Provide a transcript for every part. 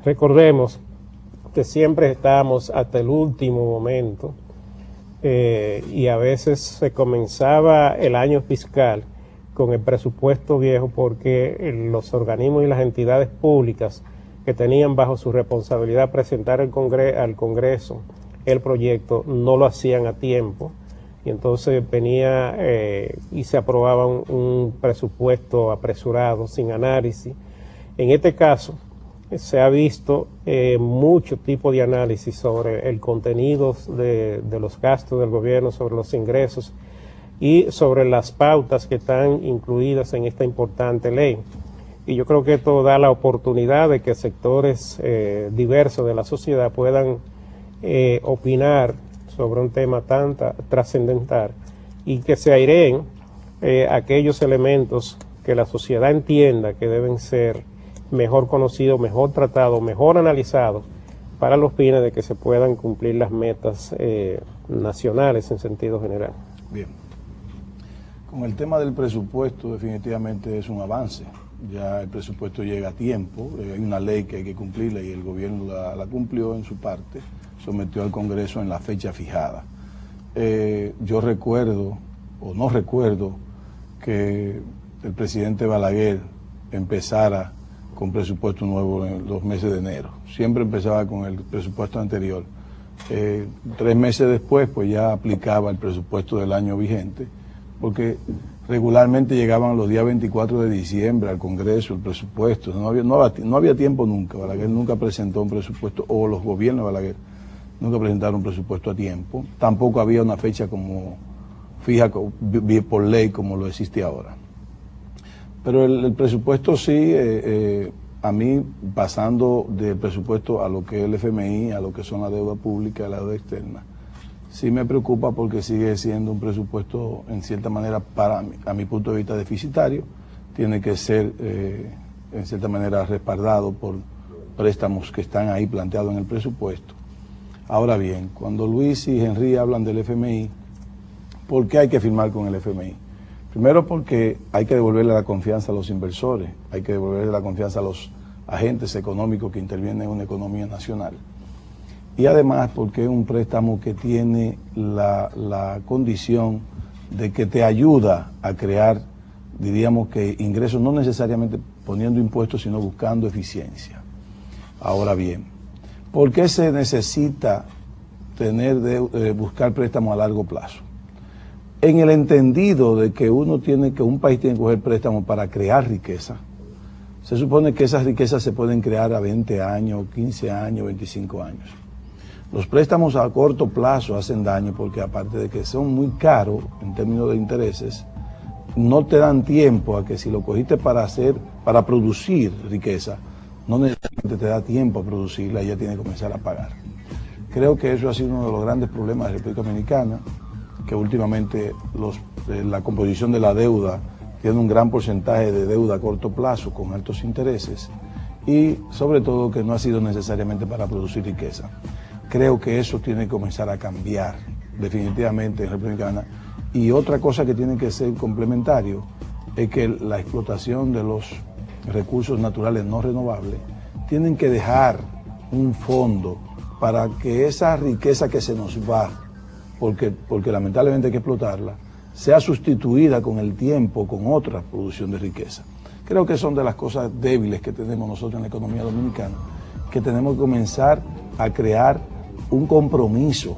Recordemos que siempre estamos hasta el último momento y a veces se comenzaba el año fiscal con el presupuesto viejo porque los organismos y las entidades públicas que tenían bajo su responsabilidad presentar al Congreso el proyecto no lo hacían a tiempo y entonces venía y se aprobaba un presupuesto apresurado, sin análisis. En este caso se ha visto mucho tipo de análisis sobre el contenido de los gastos del gobierno, sobre los ingresos y sobre las pautas que están incluidas en esta importante ley. Y yo creo que esto da la oportunidad de que sectores diversos de la sociedad puedan opinar sobre un tema tan trascendental y que se aireen aquellos elementos que la sociedad entienda que deben ser mejor conocidos, mejor tratados, mejor analizados para los fines de que se puedan cumplir las metas nacionales en sentido general. Bien. Con el tema del presupuesto definitivamente es un avance. Ya el presupuesto llega a tiempo, hay una ley que hay que cumplirla y el gobierno la cumplió en su parte, sometió al Congreso en la fecha fijada. Yo recuerdo, o no recuerdo, que el presidente Balaguer empezara con presupuesto nuevo en los meses de enero. Siempre empezaba con el presupuesto anterior. 3 meses después, pues ya aplicaba el presupuesto del año vigente, porque regularmente llegaban los días 24 de diciembre al Congreso el presupuesto. No había tiempo nunca. Balaguer nunca presentó un presupuesto, o los gobiernos de Balaguer nunca presentaron un presupuesto a tiempo. Tampoco había una fecha como fija por ley como lo existe ahora. Pero el presupuesto sí, a mí, pasando del presupuesto a lo que es el FMI, a lo que son la deuda pública y la deuda externa, sí me preocupa porque sigue siendo un presupuesto, en cierta manera, a mi punto de vista, deficitario. Tiene que ser, en cierta manera, respaldado por préstamos que están ahí planteados en el presupuesto. Ahora bien, cuando Luis y Henry hablan del FMI, ¿por qué hay que firmar con el FMI? Primero porque hay que devolverle la confianza a los inversores, hay que devolverle la confianza a los agentes económicos que intervienen en una economía nacional. Y además porque es un préstamo que tiene la condición de que te ayuda a crear, diríamos que ingresos, no necesariamente poniendo impuestos, sino buscando eficiencia. Ahora bien, ¿por qué se necesita buscar préstamos a largo plazo? En el entendido de que un país tiene que coger préstamos para crear riqueza, se supone que esas riquezas se pueden crear a 20 años, 15 años, 25 años. Los préstamos a corto plazo hacen daño porque, aparte de que son muy caros en términos de intereses, no te dan tiempo a que, si lo cogiste para producir riqueza, no necesariamente te da tiempo a producirla y ya tienes que comenzar a pagar. Creo que eso ha sido uno de los grandes problemas de la República Dominicana, que últimamente la composición de la deuda tiene un gran porcentaje de deuda a corto plazo con altos intereses y, sobre todo, que no ha sido necesariamente para producir riqueza. Creo que eso tiene que comenzar a cambiar definitivamente en República Dominicana. Y otra cosa que tiene que ser complementario es que la explotación de los recursos naturales no renovables tienen que dejar un fondo para que esa riqueza que se nos va, porque lamentablemente hay que explotarla, sea sustituida con el tiempo con otra producción de riqueza. Creo que son de las cosas débiles que tenemos nosotros en la economía dominicana, que tenemos que comenzar a crear un compromiso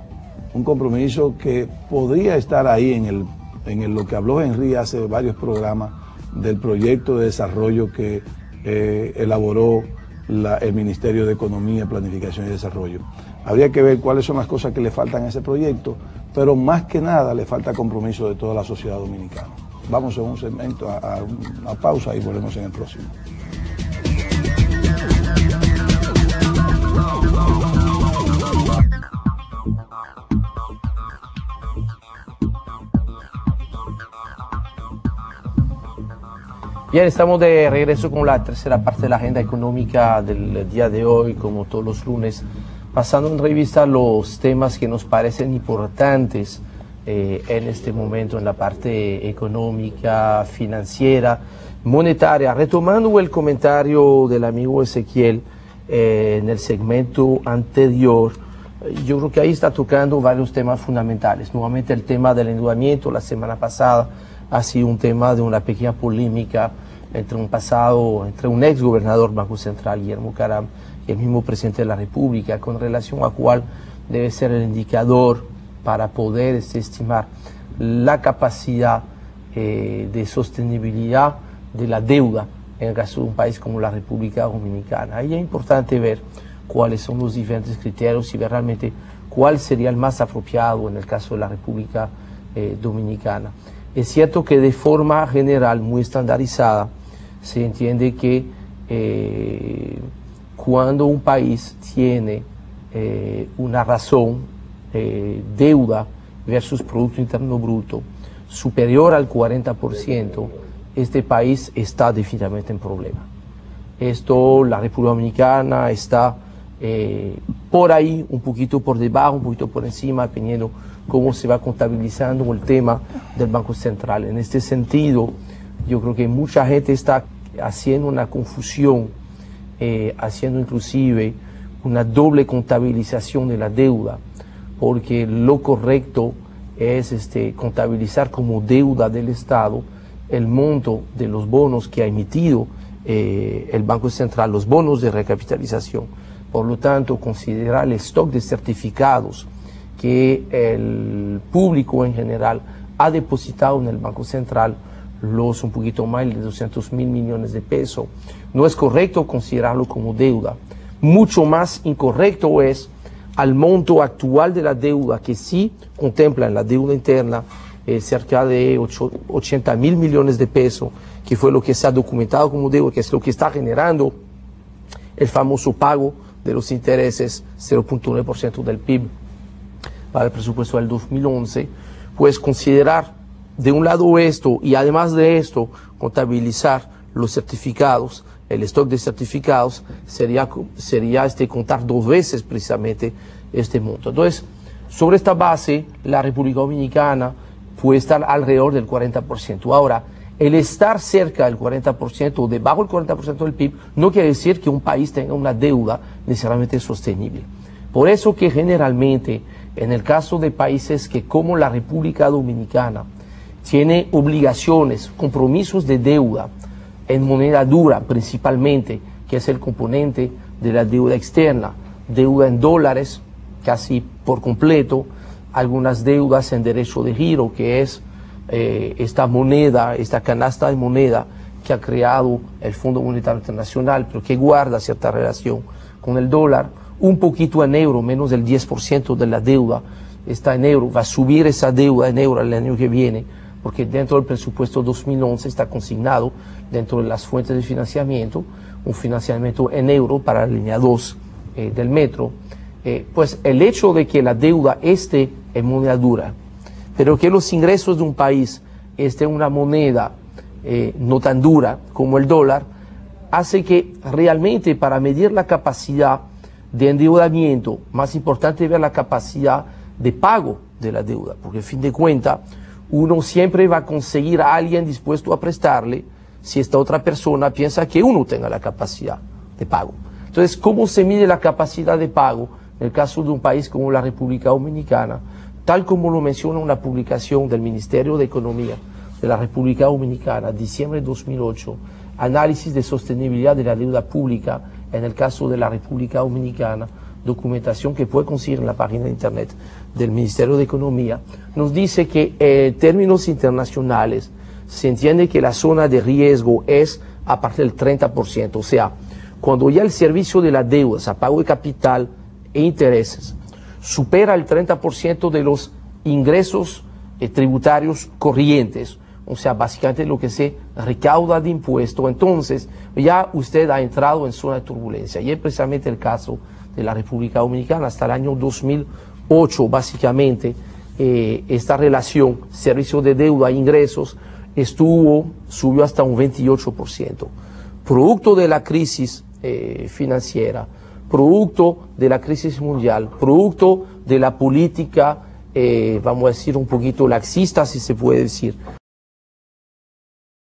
que podría estar ahí en lo que habló Henry hace varios programas del proyecto de desarrollo que elaboró el Ministerio de Economía, Planificación y Desarrollo. Habría que ver cuáles son las cosas que le faltan a ese proyecto, pero más que nada le falta compromiso de toda la sociedad dominicana. Vamos a un segmento, a una pausa y volvemos en el próximo. Bien, estamos de regreso con la tercera parte de la agenda económica del día de hoy, como todos los lunes, pasando en revista los temas que nos parecen importantes en este momento en la parte económica, financiera, monetaria. Retomando el comentario del amigo Ezequiel, en el segmento anterior, yo creo que ahí está tocando varios temas fundamentales. Nuevamente el tema del endeudamiento, la semana pasada ha sido un tema de una pequeña polémica entre un ex gobernador del Banco Central, Guillermo Caram, y el mismo presidente de la República, con relación a cuál debe ser el indicador para poder estimar la capacidad de sostenibilidad de la deuda en el caso de un país como la República Dominicana. Ahí es importante ver cuáles son los diferentes criterios y ver realmente cuál sería el más apropiado en el caso de la República Dominicana. Es cierto que de forma general, muy estandarizada, se entiende que cuando un país tiene una razón, deuda versus Producto Interno Bruto, superior al 40%, este país está definitivamente en problema. Esto, la República Dominicana está por ahí, un poquito por debajo, un poquito por encima, dependiendo cómo se va contabilizando el tema del Banco Central. En este sentido, yo creo que mucha gente está haciendo una confusión, haciendo inclusive una doble contabilización de la deuda, porque lo correcto es contabilizar como deuda del Estado el monto de los bonos que ha emitido el Banco Central, los bonos de recapitalización. Por lo tanto, considerar el stock de certificados que el público en general ha depositado en el Banco Central, los un poquito más de 200.000 millones de pesos, no es correcto considerarlo como deuda. Mucho más incorrecto es al monto actual de la deuda, que sí contempla en la deuda interna cerca de 80.000 millones de pesos, que fue lo que se ha documentado como deuda, que es lo que está generando el famoso pago de los intereses, 0.1% del PIB para el presupuesto del 2011, pues considerar de un lado esto y además de esto contabilizar los certificados, el stock de certificados, sería contar dos veces precisamente este monto. Entonces, sobre esta base, la República Dominicana puede estar alrededor del 40%. Ahora, el estar cerca del 40% o debajo del 40% del PIB no quiere decir que un país tenga una deuda necesariamente sostenible. Por eso que generalmente, en el caso de países que como la República Dominicana tiene obligaciones, compromisos de deuda en moneda dura principalmente, que es el componente de la deuda externa, deuda en dólares casi por completo, algunas deudas en derecho de giro, que es esta moneda, esta canasta de moneda que ha creado el Fondo Monetario Internacional, pero que guarda cierta relación con el dólar, un poquito en euro, menos del 10% de la deuda está en euro, va a subir esa deuda en euro el año que viene, porque dentro del presupuesto 2011 está consignado dentro de las fuentes de financiamiento, un financiamiento en euro para la línea 2 del metro. Pues el hecho de que la deuda esté en moneda dura, pero que los ingresos de un país estén en una moneda no tan dura como el dólar, hace que realmente para medir la capacidad de endeudamiento, más importante ver la capacidad de pago de la deuda, porque a fin de cuentas uno siempre va a conseguir a alguien dispuesto a prestarle si esta otra persona piensa que uno tenga la capacidad de pago. Entonces, ¿cómo se mide la capacidad de pago en el caso de un país como la República Dominicana? Tal como lo menciona una publicación del Ministerio de Economía de la República Dominicana, diciembre de 2008, análisis de sostenibilidad de la deuda pública en el caso de la República Dominicana, documentación que puede conseguir en la página de internet del Ministerio de Economía, nos dice que en términos internacionales se entiende que la zona de riesgo es a partir del 30%, o sea, cuando ya el servicio de la deuda, o sea, pago de capital e intereses, supera el 30% de los ingresos tributarios corrientes, o sea, básicamente lo que se recauda de impuesto, entonces ya usted ha entrado en zona de turbulencia. Y es precisamente el caso de la República Dominicana. Hasta el año 2008, básicamente, esta relación servicio de deuda e ingresos subió hasta un 28%. Producto de la crisis financiera, producto de la crisis mundial, producto de la política, vamos a decir, un poquito laxista, si se puede decir,